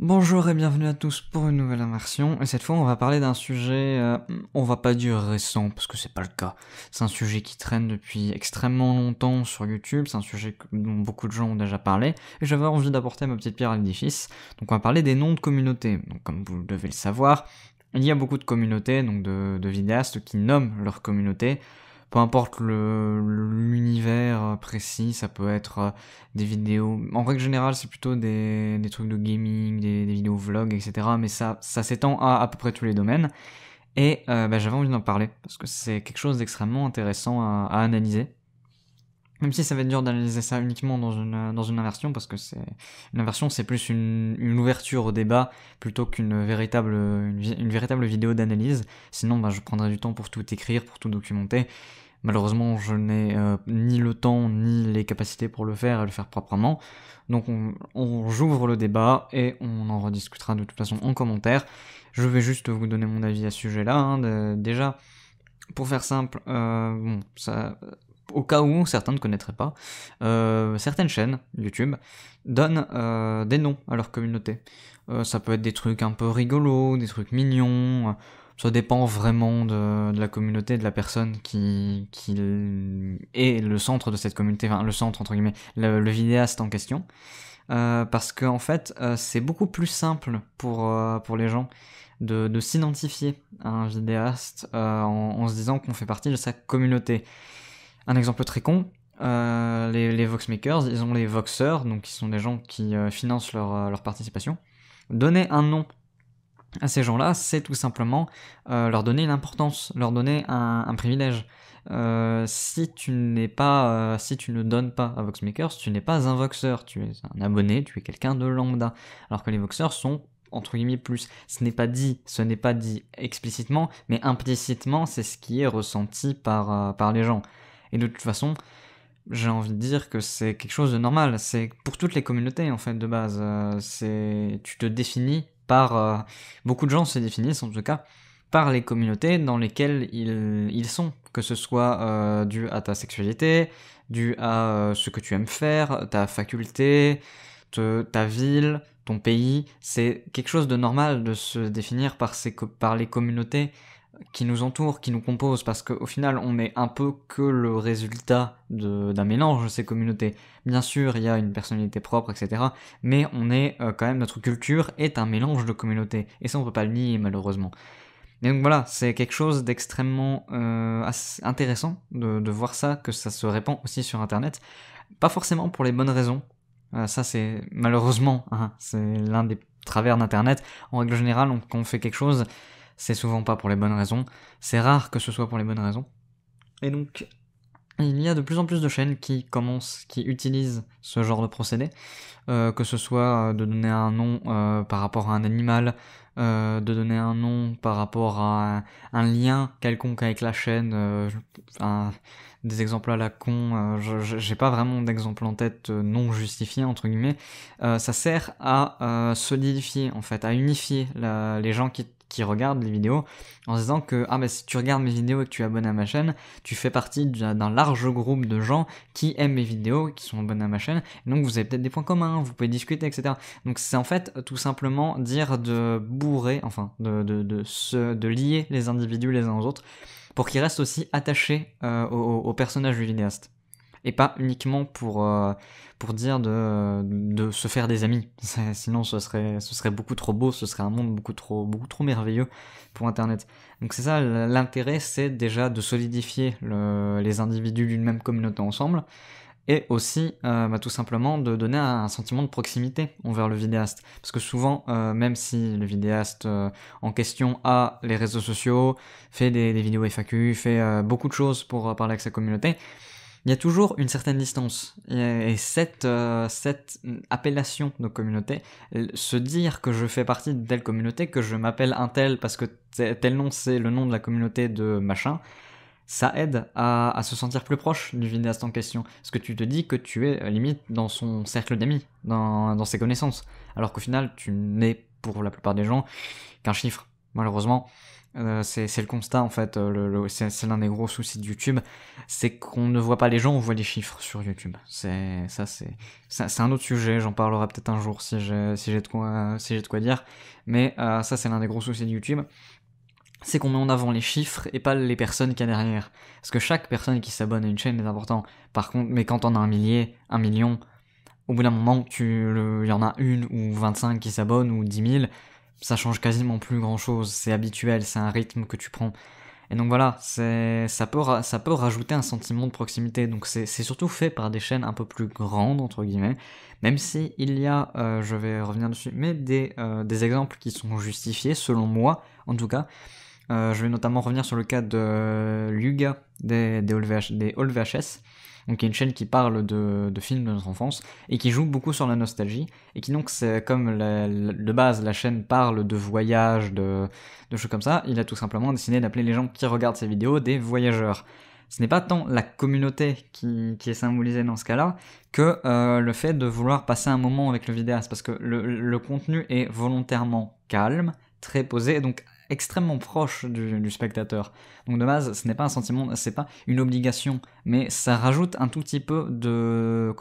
Bonjour et bienvenue à tous pour une nouvelle immersion, et cette fois on va parler d'un sujet, on va pas dire récent, parce que c'est pas le cas. C'est un sujet qui traîne depuis extrêmement longtemps sur YouTube, c'est un sujet dont beaucoup de gens ont déjà parlé, et j'avais envie d'apporter ma petite pierre à l'édifice. Donc on va parler des noms de communautés. Donc comme vous devez le savoir, il y a beaucoup de communautés, donc de vidéastes qui nomment leur communauté. Peu importe l'univers précis, ça peut être des vidéos. En règle générale, c'est plutôt des trucs de gaming, des vidéos vlogs, etc. Mais ça s'étend à peu près tous les domaines. Et j'avais envie d'en parler, parce que c'est quelque chose d'extrêmement intéressant à analyser. Même si ça va être dur d'analyser ça uniquement dans une inversion, parce que une inversion, c'est plus une ouverture au débat plutôt qu'une une véritable vidéo d'analyse. Sinon, je prendrais du temps pour tout écrire, pour tout documenter. Malheureusement, je n'ai ni le temps ni les capacités pour le faire et le faire proprement. Donc j'ouvre le débat et on en rediscutera de toute façon en commentaire. Je vais juste vous donner mon avis à ce sujet-là. Déjà, pour faire simple, au cas où certains ne connaîtraient pas, certaines chaînes YouTube donnent des noms à leur communauté. Ça peut être des trucs un peu rigolos, des trucs mignons. Ça dépend vraiment de la communauté, de la personne qui est le centre de cette communauté, enfin le centre entre guillemets, le vidéaste en question. Parce qu'en fait, c'est beaucoup plus simple pour les gens de s'identifier à un vidéaste en se disant qu'on fait partie de sa communauté. Un exemple très con, les Voxmakers, ils ont les Voxeurs, donc qui sont des gens qui financent leur participation. Donner un nom à ces gens-là, c'est tout simplement leur donner une importance, leur donner un privilège. Si tu ne donnes pas à Voxmakers, tu n'es pas un Voxeur, tu es un abonné, tu es quelqu'un de lambda. Alors que les Voxeurs sont entre guillemets plus. Ce n'est pas dit explicitement, mais implicitement, c'est ce qui est ressenti par les gens. Et de toute façon, j'ai envie de dire que c'est quelque chose de normal. C'est pour toutes les communautés en fait de base. Tu te définis par beaucoup de gens se définissent en tout cas par les communautés dans lesquelles ils sont, que ce soit dû à ta sexualité, dû à ce que tu aimes faire, ta faculté, ta ville, ton pays. C'est quelque chose de normal de se définir par les communautés qui nous entourent, qui nous composent, parce qu'au final, on est un peu que le résultat d'un mélange de ces communautés. Bien sûr, il y a une personnalité propre, etc., mais on est quand même, notre culture est un mélange de communautés, et ça, on peut pas le nier, malheureusement. Et donc voilà, c'est quelque chose d'extrêmement intéressant de voir ça, que ça se répand aussi sur Internet, pas forcément pour les bonnes raisons. Ça, c'est malheureusement, hein, c'est l'un des travers d'Internet. En règle générale, quand on fait quelque chose, c'est souvent pas pour les bonnes raisons. C'est rare que ce soit pour les bonnes raisons. Et donc, il y a de plus en plus de chaînes qui utilisent ce genre de procédé, que ce soit de donner un nom par rapport à un animal, de donner un nom par rapport à un lien quelconque avec la chaîne, des exemples à la con, j'ai pas vraiment d'exemple en tête non justifié entre guillemets. Ça sert à solidifier en fait, à unifier les gens qui regardent les vidéos en se disant que si tu regardes mes vidéos et que tu es abonné à ma chaîne, tu fais partie d'un large groupe de gens qui aiment mes vidéos, qui sont abonnés à ma chaîne, et donc vous avez peut-être des points communs, vous pouvez discuter, etc. Donc c'est en fait tout simplement dire de bourrer, enfin de lier les individus les uns aux autres pour qu'ils restent aussi attachés au personnage du vidéaste. Et pas uniquement pour dire de se faire des amis. Sinon ce serait beaucoup trop beau, ce serait un monde beaucoup trop merveilleux pour Internet. Donc c'est ça, l'intérêt, c'est déjà de solidifier les individus d'une même communauté ensemble, et aussi tout simplement de donner un sentiment de proximité envers le vidéaste. Parce que souvent, même si le vidéaste en question a les réseaux sociaux, fait des vidéos FAQ, fait beaucoup de choses pour parler avec sa communauté, il y a toujours une certaine distance. Et cette appellation de communauté, se dire que je fais partie de telle communauté, que je m'appelle un tel parce que tel nom c'est le nom de la communauté de machin, ça aide à se sentir plus proche du vidéaste en question. Parce que tu te dis que tu es limite dans son cercle d'amis, dans ses connaissances. Alors qu'au final, tu n'es, pour la plupart des gens, qu'un chiffre. malheureusement. C'est le constat en fait, c'est l'un des gros soucis de YouTube, c'est qu'on ne voit pas les gens, on voit les chiffres sur YouTube. C'est un autre sujet, j'en parlerai peut-être un jour si j'ai de quoi dire, mais ça c'est l'un des gros soucis de YouTube, c'est qu'on met en avant les chiffres et pas les personnes qu'il y a derrière. Parce que chaque personne qui s'abonne à une chaîne est important. Par contre, mais quand on a 1 million, au bout d'un moment, il y en a une ou 25 qui s'abonnent ou 10 000, ça change quasiment plus grand chose, c'est habituel, c'est un rythme que tu prends. Et donc voilà, ça peut rajouter un sentiment de proximité, donc c'est surtout fait par des chaînes un peu plus grandes, entre guillemets, même si il y a, je vais revenir dessus, mais des exemples qui sont justifiés, selon moi, en tout cas. Je vais notamment revenir sur le cas de Luga des All VHS, donc qui est une chaîne qui parle de films de notre enfance et qui joue beaucoup sur la nostalgie, et qui donc, c'est comme de base la chaîne parle de voyages, de choses comme ça, il a tout simplement décidé d'appeler les gens qui regardent ces vidéos des voyageurs. Ce n'est pas tant la communauté qui est symbolisée dans ce cas-là que le fait de vouloir passer un moment avec le vidéaste, parce que le contenu est volontairement calme, très posé, donc extrêmement proche du spectateur. Donc de base, ce n'est pas un sentiment, c'est pas une obligation, mais ça rajoute un tout petit peu de,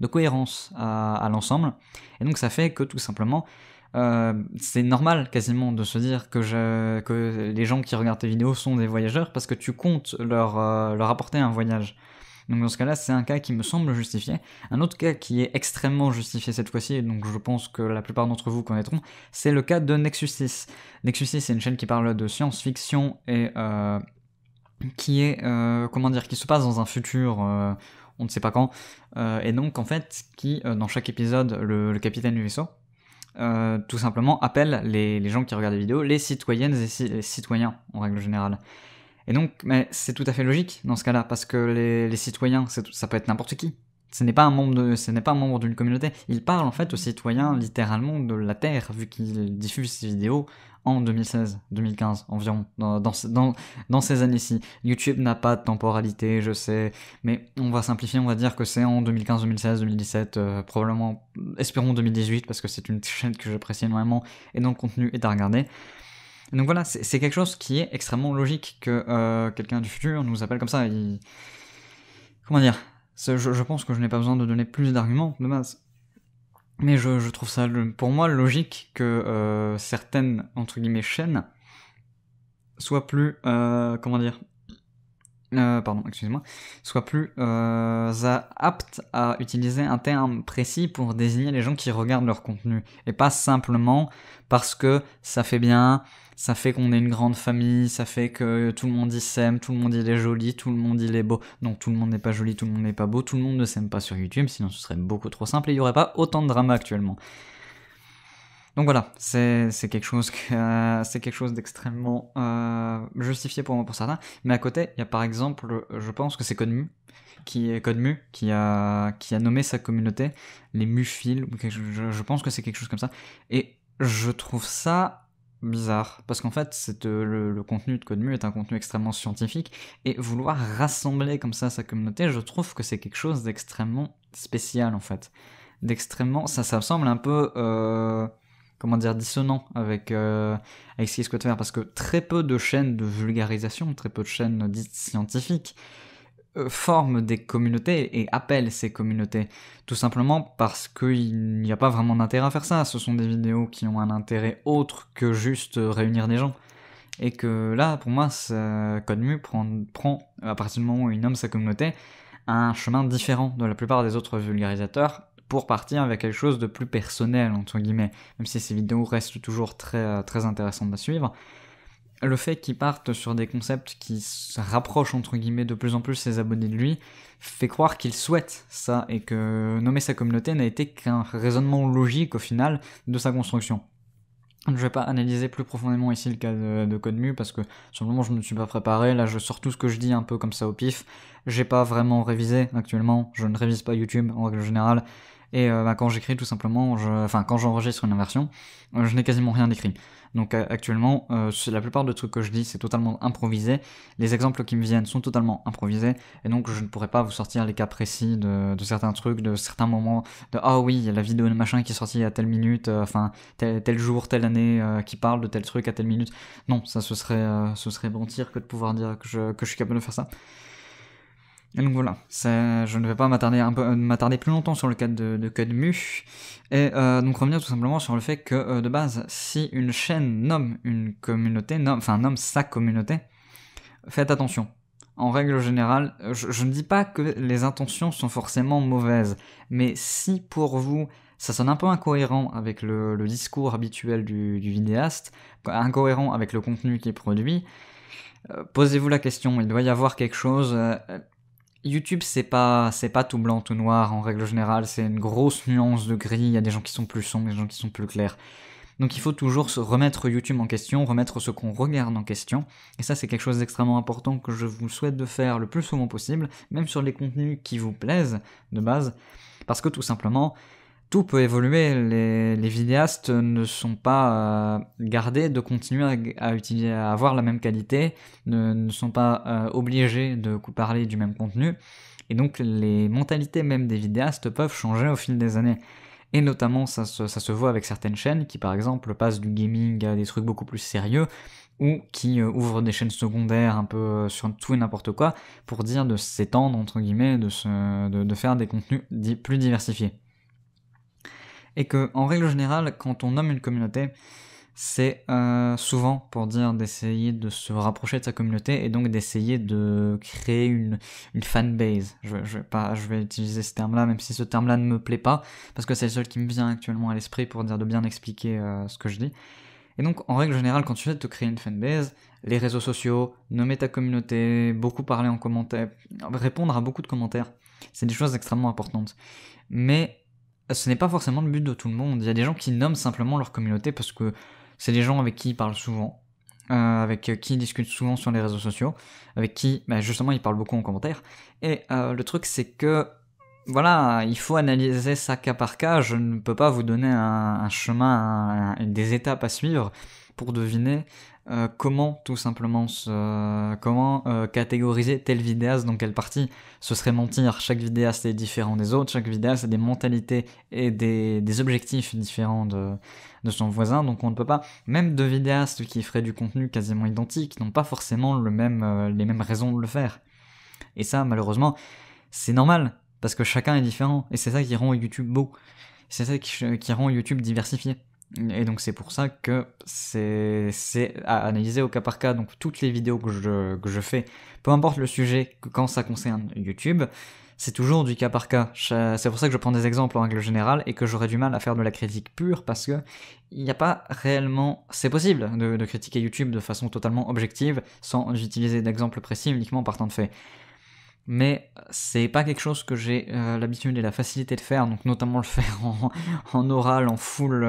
de cohérence à l'ensemble. Et donc ça fait que tout simplement, c'est normal quasiment de se dire que les gens qui regardent tes vidéos sont des voyageurs, parce que tu comptes leur apporter un voyage. Donc dans ce cas-là, c'est un cas qui me semble justifié. Un autre cas qui est extrêmement justifié cette fois-ci, et donc je pense que la plupart d'entre vous connaîtront, c'est le cas de Nexus 6. Nexus 6, c'est une chaîne qui parle de science-fiction et qui est, qui se passe dans un futur, on ne sait pas quand, et donc en fait, qui, dans chaque épisode, le capitaine du vaisseau, tout simplement appelle les gens qui regardent les vidéos, les citoyennes et les citoyens, en règle générale. Et donc, mais c'est tout à fait logique dans ce cas-là, parce que les citoyens, ça peut être n'importe qui. Ce n'est pas un membre d'une communauté. Il parle en fait aux citoyens littéralement de la Terre, vu qu'il diffuse ses vidéos en 2016, 2015 environ, dans ces années-ci. YouTube n'a pas de temporalité, je sais, mais on va simplifier, on va dire que c'est en 2015, 2016, 2017, probablement, espérons 2018, parce que c'est une chaîne que j'apprécie énormément et dont le contenu est à regarder. Donc voilà, c'est quelque chose qui est extrêmement logique que quelqu'un du futur nous appelle comme ça. Comment dire, je pense que je n'ai pas besoin de donner plus d'arguments de base. Mais je trouve ça, pour moi, logique que certaines, entre guillemets, chaînes soient plus, soient plus aptes à utiliser un terme précis pour désigner les gens qui regardent leur contenu, et pas simplement parce que ça fait bien, ça fait qu'on est une grande famille, ça fait que tout le monde y s'aime, tout le monde il est joli, tout le monde il est beau. Non, tout le monde n'est pas joli, tout le monde n'est pas beau, tout le monde ne s'aime pas sur YouTube, sinon ce serait beaucoup trop simple et il n'y aurait pas autant de drama actuellement. Donc voilà, c'est quelque chose d'extrêmement justifié pour moi pour certains. Mais à côté, il y a par exemple, je pense que c'est Codemu qui a nommé sa communauté les Muphiles, ou je pense que c'est quelque chose comme ça. Et je trouve ça bizarre, parce qu'en fait, le contenu de Codemu est un contenu extrêmement scientifique, et vouloir rassembler comme ça sa communauté, je trouve que c'est quelque chose d'extrêmement spécial en fait. Ça me semble un peu dissonant avec ce qu'il souhaite faire, parce que très peu de chaînes de vulgarisation, très peu de chaînes dites scientifiques forment des communautés et appellent ces communautés, tout simplement parce qu'il n'y a pas vraiment d'intérêt à faire ça. Ce sont des vidéos qui ont un intérêt autre que juste réunir des gens, et que là, pour moi, Codemu prend, à partir du moment où il nomme sa communauté, un chemin différent de la plupart des autres vulgarisateurs, pour partir avec quelque chose de plus personnel, entre guillemets, même si ces vidéos restent toujours très, très intéressantes à suivre. Le fait qu'il parte sur des concepts qui se rapprochent, entre guillemets, de plus en plus ses abonnés de lui, fait croire qu'il souhaite ça, et que nommer sa communauté n'a été qu'un raisonnement logique, au final, de sa construction. Je vais pas analyser plus profondément ici le cas de Codemu, parce que simplement je ne me suis pas préparé, là je sors tout ce que je dis un peu comme ça au pif, j'ai pas vraiment révisé actuellement, je ne révise pas YouTube en règle générale, Et quand j'écris tout simplement, quand j'enregistre une inversion, je n'ai quasiment rien d'écrit. Donc actuellement, la plupart de trucs que je dis, c'est totalement improvisé. Les exemples qui me viennent sont totalement improvisés. Et donc je ne pourrais pas vous sortir les cas précis de certains trucs, de certains moments, de ah oui, il y a la vidéo de machin qui est sortie à telle minute, tel jour, telle année, qui parle de tel truc à telle minute. Non, ça ce serait mentir que de pouvoir dire que je suis capable de faire ça. Et donc voilà, je ne vais pas m'attarder plus longtemps sur le cas de Codemu, et donc revenir tout simplement sur le fait que de base, si une chaîne nomme une communauté, nomme sa communauté, faites attention. En règle générale, je ne dis pas que les intentions sont forcément mauvaises, mais si pour vous ça sonne un peu incohérent avec le discours habituel du vidéaste, incohérent avec le contenu qui est produit, posez-vous la question, il doit y avoir quelque chose. YouTube, c'est pas tout blanc, tout noir, en règle générale, c'est une grosse nuance de gris, il y a des gens qui sont plus sombres, des gens qui sont plus clairs. Donc il faut toujours se remettre YouTube en question, remettre ce qu'on regarde en question, et ça c'est quelque chose d'extrêmement important que je vous souhaite de faire le plus souvent possible, même sur les contenus qui vous plaisent, de base, parce que tout simplement, tout peut évoluer, les vidéastes ne sont pas gardés de continuer à avoir la même qualité, ne sont pas obligés de parler du même contenu, et donc les mentalités même des vidéastes peuvent changer au fil des années. Et notamment ça se voit avec certaines chaînes qui par exemple passent du gaming à des trucs beaucoup plus sérieux, ou qui ouvrent des chaînes secondaires un peu sur tout et n'importe quoi, pour dire de s'étendre entre guillemets, de faire des contenus plus diversifiés. Et que, en règle générale, quand on nomme une communauté, c'est souvent pour dire d'essayer de se rapprocher de sa communauté et donc d'essayer de créer une fanbase. Je vais utiliser ce terme-là, même si ce terme-là ne me plaît pas, parce que c'est le seul qui me vient actuellement à l'esprit pour dire de bien expliquer ce que je dis. Et donc, en règle générale, quand tu veux te créer une fanbase, les réseaux sociaux, nommer ta communauté, beaucoup parler en commentaire, répondre à beaucoup de commentaires, c'est des choses extrêmement importantes. Mais ce n'est pas forcément le but de tout le monde. Il y a des gens qui nomment simplement leur communauté parce que c'est des gens avec qui ils parlent souvent, avec qui ils discutent souvent sur les réseaux sociaux, avec qui justement ils parlent beaucoup en commentaire. Et le truc c'est que voilà, il faut analyser ça cas par cas. Je ne peux pas vous donner un chemin, des étapes à suivre pour deviner comment tout simplement catégoriser tel vidéaste dans quelle partie. Ce serait mentir. Chaque vidéaste est différent des autres, chaque vidéaste a des mentalités et des objectifs différents de son voisin, donc on ne peut pas, même deux vidéastes qui feraient du contenu quasiment identique n'ont pas forcément les mêmes raisons de le faire. Et ça, malheureusement, c'est normal, parce que chacun est différent, et c'est ça qui rend YouTube beau, c'est ça qui rend YouTube diversifié. Et donc c'est pour ça que c'est à analyser au cas par cas. Donc toutes les vidéos que je fais, peu importe le sujet, quand ça concerne YouTube, c'est toujours du cas par cas. C'est pour ça que je prends des exemples en règle générale et que j'aurais du mal à faire de la critique pure, parce que il n'y a pas réellement... C'est possible de critiquer YouTube de façon totalement objective sans utiliser d'exemples précis, uniquement partant de faits. Mais c'est pas quelque chose que j'ai l'habitude et la facilité de faire, donc notamment le faire en oral, en full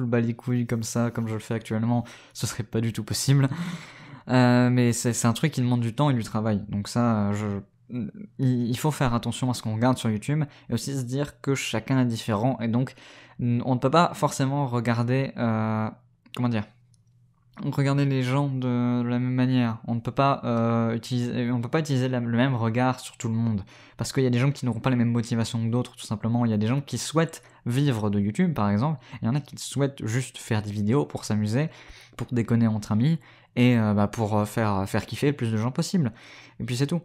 bas les couilles comme ça, comme je le fais actuellement, ce serait pas du tout possible. Mais c'est un truc qui demande du temps et du travail, donc ça, il faut faire attention à ce qu'on regarde sur YouTube, et aussi se dire que chacun est différent, et donc on ne peut pas forcément regarder... regarder les gens de la même manière. On ne peut pas utiliser le même regard sur tout le monde, parce qu'il y a des gens qui n'auront pas les mêmes motivations que d'autres, tout simplement. Il y a des gens qui souhaitent vivre de YouTube, par exemple, et il y en a qui souhaitent juste faire des vidéos pour s'amuser, pour déconner entre amis, et pour faire kiffer le plus de gens possible. Et puis c'est tout.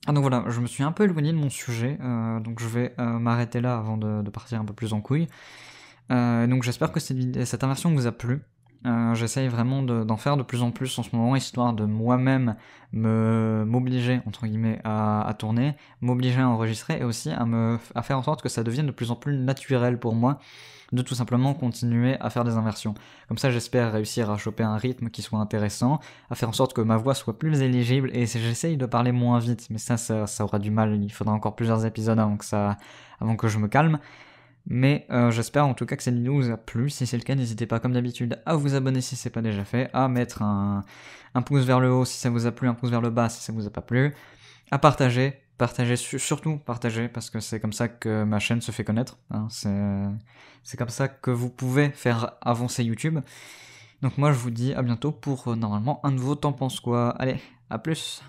Ah, donc voilà, je me suis un peu éloigné de mon sujet, donc je vais m'arrêter là avant de partir un peu plus en couille. Donc j'espère que cette inversion vous a plu. J'essaye vraiment d'en faire de plus en plus en ce moment, histoire de moi-même m'obliger, entre guillemets, à tourner, m'obliger à enregistrer, et aussi à faire en sorte que ça devienne de plus en plus naturel pour moi, de tout simplement continuer à faire des inversions. Comme ça, j'espère réussir à choper un rythme qui soit intéressant, à faire en sorte que ma voix soit plus éligible, et j'essaye de parler moins vite, mais ça aura du mal, il faudra encore plusieurs épisodes avant que je me calme. Mais j'espère en tout cas que cette vidéo vous a plu. Si c'est le cas, n'hésitez pas comme d'habitude à vous abonner si c'est pas déjà fait, à mettre un pouce vers le haut si ça vous a plu, un pouce vers le bas si ça vous a pas plu, à partager, Partagez, surtout partagez, parce que c'est comme ça que ma chaîne se fait connaître. Hein, c'est comme ça que vous pouvez faire avancer YouTube. Donc moi je vous dis à bientôt pour normalement un nouveau T'en penses quoi. Allez, à plus.